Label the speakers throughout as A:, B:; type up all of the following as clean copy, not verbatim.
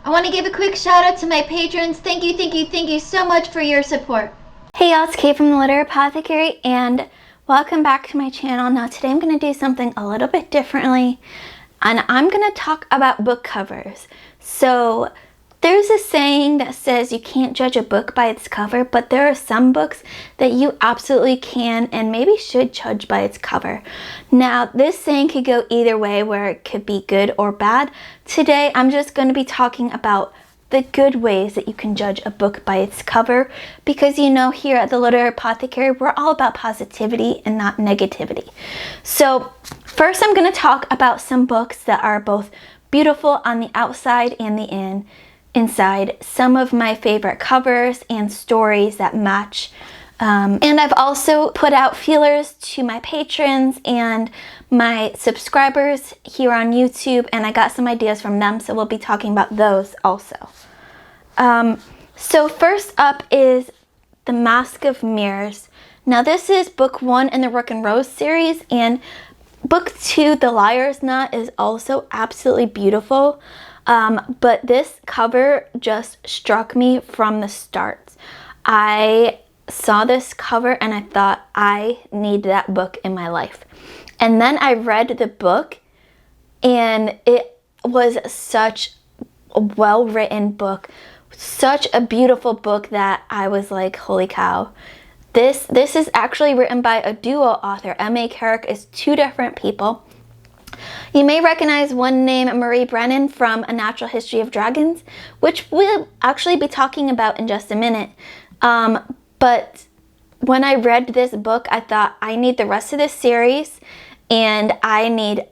A: I want to give a quick shout out to my patrons. Thank you so much for your support. Hey y'all, it's Kate from the Letter Apothecary, and welcome back to my channel. Now today I'm going to do something a little bit differently, and I'm going to talk about book covers. So there's a saying that says you can't judge a book by its cover, but there are some books that you absolutely can and maybe should judge by its cover. Now, this saying could go either way, where it could be good or bad. Today, I'm just going to be talking about the good ways that you can judge a book by its cover, because you know, here at the Literary Apothecary, we're all about positivity and not negativity. So first, I'm going to talk about some books that are both beautiful on the outside and the inside, some of my favorite covers and stories that match. And I've also put out feelers to my patrons and my subscribers here on YouTube, and I got some ideas from them, so we'll be talking about those also. So first up is The Mask of Mirrors. Now this is book 1 in the Rook and Rose series, and book 2, The Liar's Knot, is also absolutely beautiful. But this cover just struck me from the start. I saw this cover and I thought, I need that book in my life. And then I read the book, and it was such a well-written book, such a beautiful book that I was like, holy cow. This is actually written by a duo author. M.A. Carrick is 2 different people. You may recognize one named Marie Brennan from A Natural History of Dragons, which we'll actually be talking about in just a minute. But when I read this book, I thought, I need the rest of this series, and I need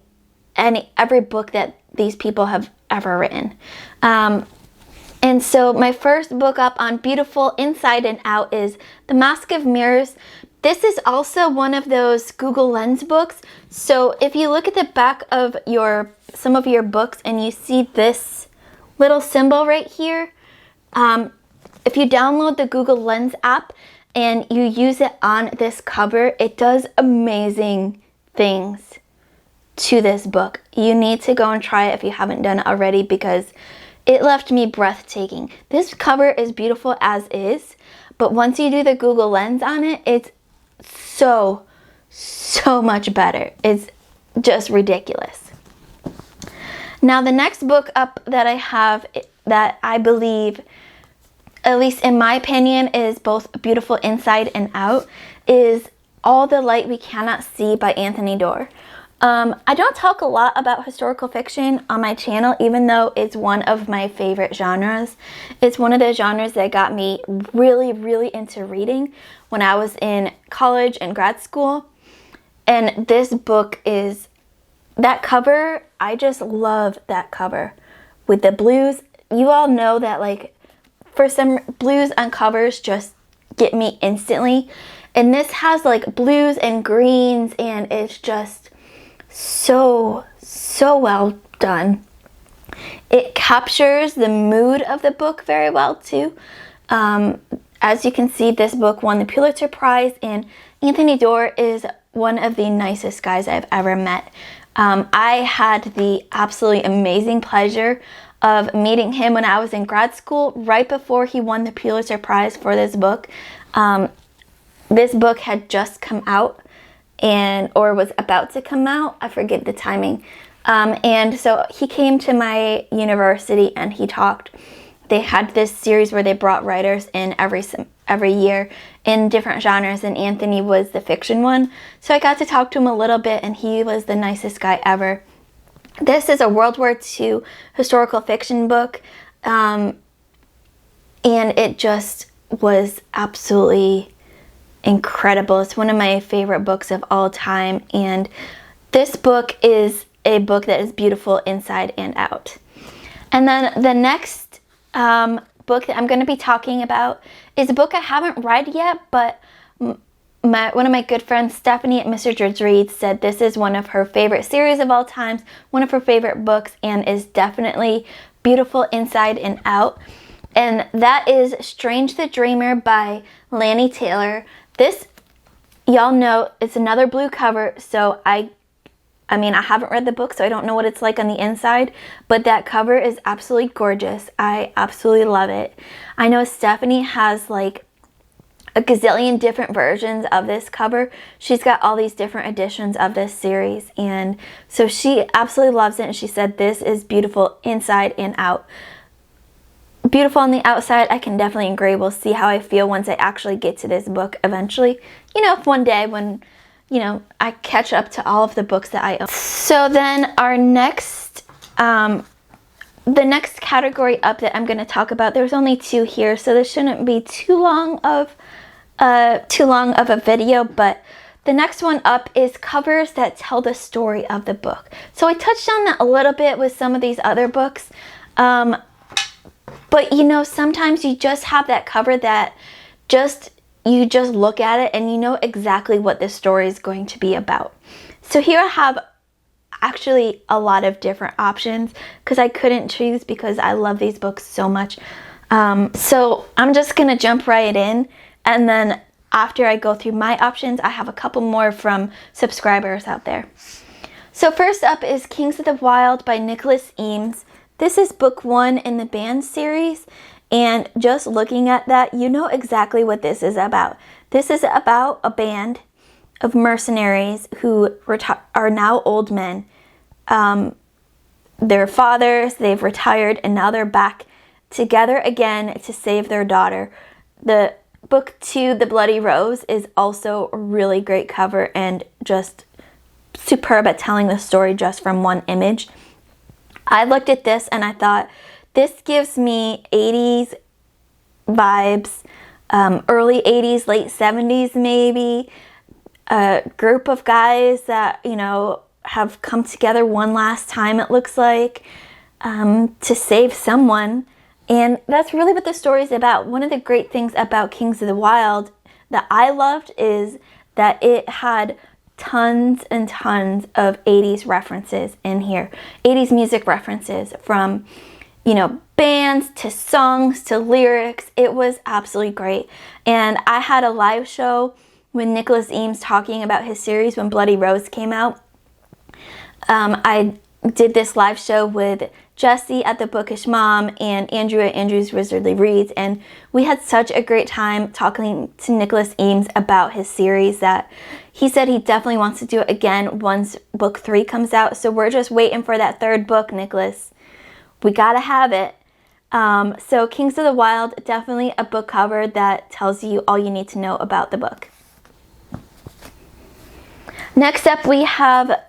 A: every book that these people have ever written. And so my first book up on beautiful inside and out is The Mask of Mirrors. This is also one of those Google Lens books. So if you look at the back of some of your books and you see this little symbol right here, if you download the Google Lens app and you use it on this cover, it does amazing things to this book. You need to go and try it if you haven't done it already, because it left me breathtaking. This cover is beautiful as is, but once you do the Google Lens on it, it's so much better. It's just ridiculous. Now the next book up that I have, that I believe, at least in my opinion, is both beautiful inside and out, is All the Light We Cannot See by Anthony Doerr. I don't talk a lot about historical fiction on my channel, even though it's one of my favorite genres. It's one of the genres that got me really into reading when I was in college and grad school. And this book is, that cover, I just love that cover with the blues. You all know that, like, for some, blues on covers just get me instantly. And this has like blues and greens, and it's just so well done. It captures the mood of the book very well too. As you can see, this book won the Pulitzer Prize, and Anthony Doerr is one of the nicest guys I've ever met. I had the absolutely amazing pleasure of meeting him when I was in grad school, right before he won the Pulitzer Prize for this book. This book had just come out, or was about to come out. I forget the timing. And so he came to my university and he talked. They had this series where they brought writers in every year in different genres, and Anthony was the fiction one. So I got to talk to him a little bit, and he was the nicest guy ever. This is a World War II historical fiction book, and it just was absolutely incredible. It's one of my favorite books of all time, and this book is a book that is beautiful inside and out. And then the next book that I'm going to be talking about is a book I haven't read yet, but one of my good friends, Stephanie at Mr. George Reads, said this is one of her favorite series of all times, one of her favorite books, and is definitely beautiful inside and out. And that is Strange the Dreamer by Lanny Taylor. This, y'all know, it's another blue cover, so I I mean, I haven't read the book, so I don't know what it's like on the inside, but that cover is absolutely gorgeous. I absolutely love it. I know Stephanie has like a gazillion different versions of this cover. She's got all these different editions of this series, and so she absolutely loves it, and she said this is beautiful inside and out. Beautiful on the outside, I can definitely agree. We'll see how I feel once I actually get to this book eventually. You know, if one day when, you know, I catch up to all of the books that I own. So then our next, the next category up that I'm going to talk about, there's only 2 here, so this shouldn't be too long of a video, but the next one up is covers that tell the story of the book. So I touched on that a little bit with some of these other books, but you know, sometimes you just have that cover that you just look at it and you know exactly what the story is going to be about. So here I have actually a lot of different options because I couldn't choose because I love these books so much. So I'm just gonna jump right in, and then after I go through my options, I have a couple more from subscribers out there. So first up is Kings of the Wyld by Nicholas Eames. This is book 1 in the band series, and just looking at that, you know exactly what this is about. This is about a band of mercenaries who are now old men. Their fathers, they've retired, and now they're back together again to save their daughter. The book 2, The Bloody Rose, is also a really great cover and just superb at telling the story just from one image. I looked at this and I thought, this gives me 80s vibes, early 80s, late 70s maybe. A group of guys that, you know, have come together one last time, it looks like, to save someone. And that's really what the story is about. One of the great things about Kings of the Wyld that I loved is that it had tons and tons of 80s references in here. 80s music references from, you know, bands to songs to lyrics. It was absolutely great. And I had a live show with Nicholas Eames talking about his series when Bloody Rose came out. I did this live show with Jessie at the Bookish Mom and Andrew at Andrew's Wizardly Reads, and we had such a great time talking to Nicholas Eames about his series that he said he definitely wants to do it again once book 3 comes out. So we're just waiting for that 3rd book, Nicholas. We gotta have it. So Kings of the Wyld, definitely a book cover that tells you all you need to know about the book. Next up we have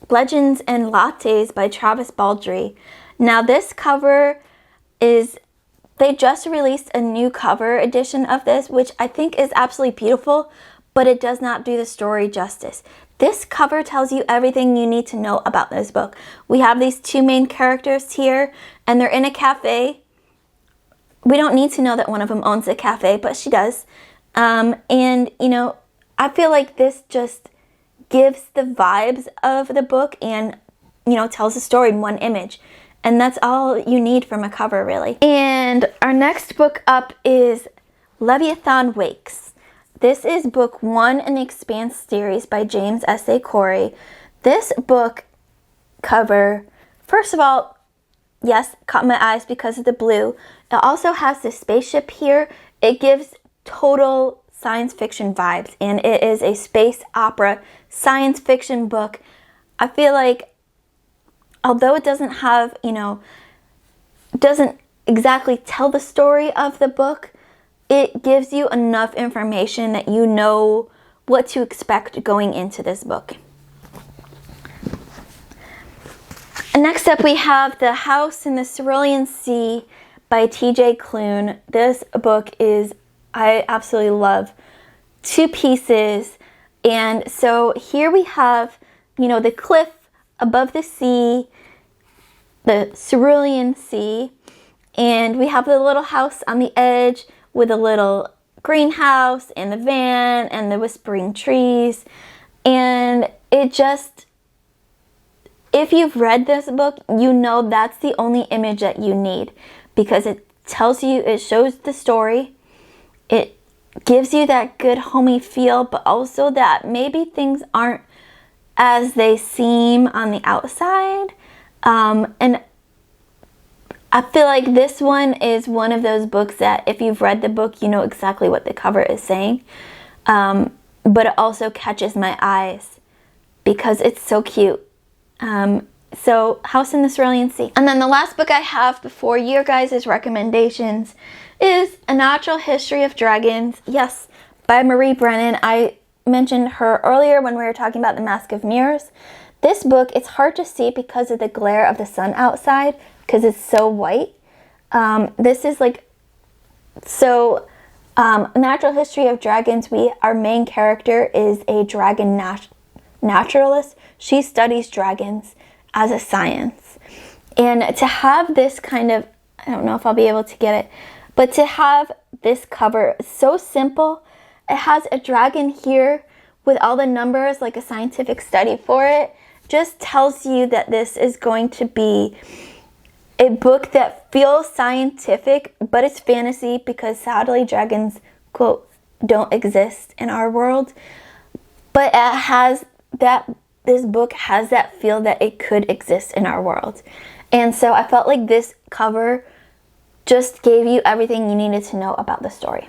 A: Legends and Lattes by Travis Baldree. Now this cover is, they just released a new cover edition of this, which I think is absolutely beautiful, but it does not do the story justice. This cover tells you everything you need to know about this book. We have these 2 main characters here, and they're in a cafe. We don't need to know that one of them owns a cafe, but she does. And, you know, I feel like this just gives the vibes of the book and, you know, tells the story in one image. And that's all you need from a cover, really. And our next book up is Leviathan Wakes. This is book 1 in the Expanse series by James S.A. Corey. This book cover, first of all, yes, caught my eyes because of the blue. It also has the spaceship here. It gives total science fiction vibes, and it is a space opera science fiction book. I feel like, although it doesn't have, you know, doesn't exactly tell the story of the book, it gives you enough information that you know what to expect going into this book. And next up we have The House in the Cerulean Sea by T.J. Klune. This book is, I absolutely love. 2 pieces. And so here we have, you know, the cliff above the sea, the Cerulean Sea, and we have the little house on the edge with a little greenhouse and the van and the whispering trees. And it just, if you've read this book, you know that's the only image that you need, because it tells you, it shows the story, it gives you that good homey feel, but also that maybe things aren't as they seem on the outside. And I feel like this one is one of those books that if you've read the book, you know exactly what the cover is saying. But it also catches my eyes because it's so cute. So House in the Cerulean Sea. And then the last book I have before your guys' recommendations is A Natural History of Dragons. Yes, by Marie Brennan. I mentioned her earlier when we were talking about The Mask of Mirrors. This book, it's hard to see because of the glare of the sun outside because it's so white. This is like, so Natural History of Dragons, our main character is a dragon naturalist. She studies dragons as a science. And to have this kind of, I don't know if I'll be able to get it, but to have this cover so simple. It has a dragon here with all the numbers, like a scientific study for it. Just tells you that this is going to be a book that feels scientific, but it's fantasy because sadly dragons, quote, don't exist in our world. But it has that, this book has that feel that it could exist in our world. And so I felt like this cover just gave you everything you needed to know about the story.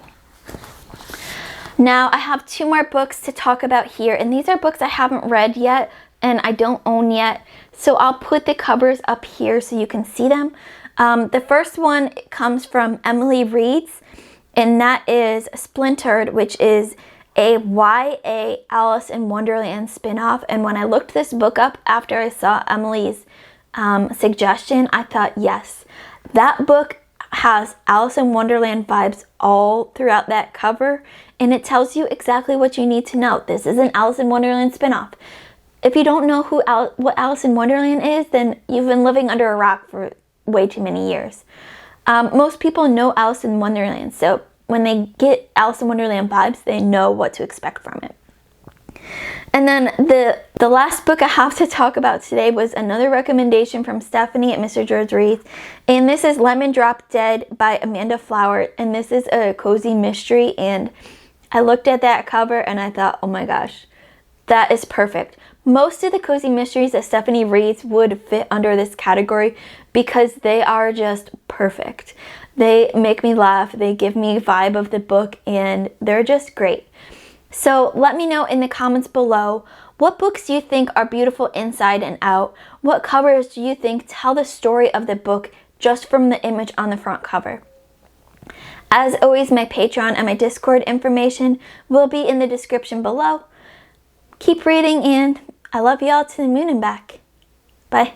A: Now I have 2 more books to talk about here, and these are books I haven't read yet and I don't own yet. So I'll put the covers up here so you can see them. The first one comes from Emily Reed's, and that is Splintered, which is a YA Alice in Wonderland spinoff. And when I looked this book up after I saw Emily's suggestion, I thought, yes, that book has Alice in Wonderland vibes all throughout that cover, and it tells you exactly what you need to know. This is an Alice in Wonderland spinoff. If you don't know what Alice in Wonderland is, then you've been living under a rock for way too many years. Most people know Alice in Wonderland, so when they get Alice in Wonderland vibes, they know what to expect from it. And then the last book I have to talk about today was another recommendation from Stephanie at Mr. George Reads, and this is Lemon Drop Dead by Amanda Flower, and this is a cozy mystery. And I looked at that cover and I thought, oh my gosh, that is perfect. Most of the cozy mysteries that Stephanie reads would fit under this category because they are just perfect. They make me laugh, they give me a vibe of the book, and they're just great. So let me know in the comments below what books you think are beautiful inside and out. What covers do you think tell the story of the book just from the image on the front cover? As always, my Patreon and my Discord information will be in the description below. Keep reading, and I love you all to the moon and back. Bye.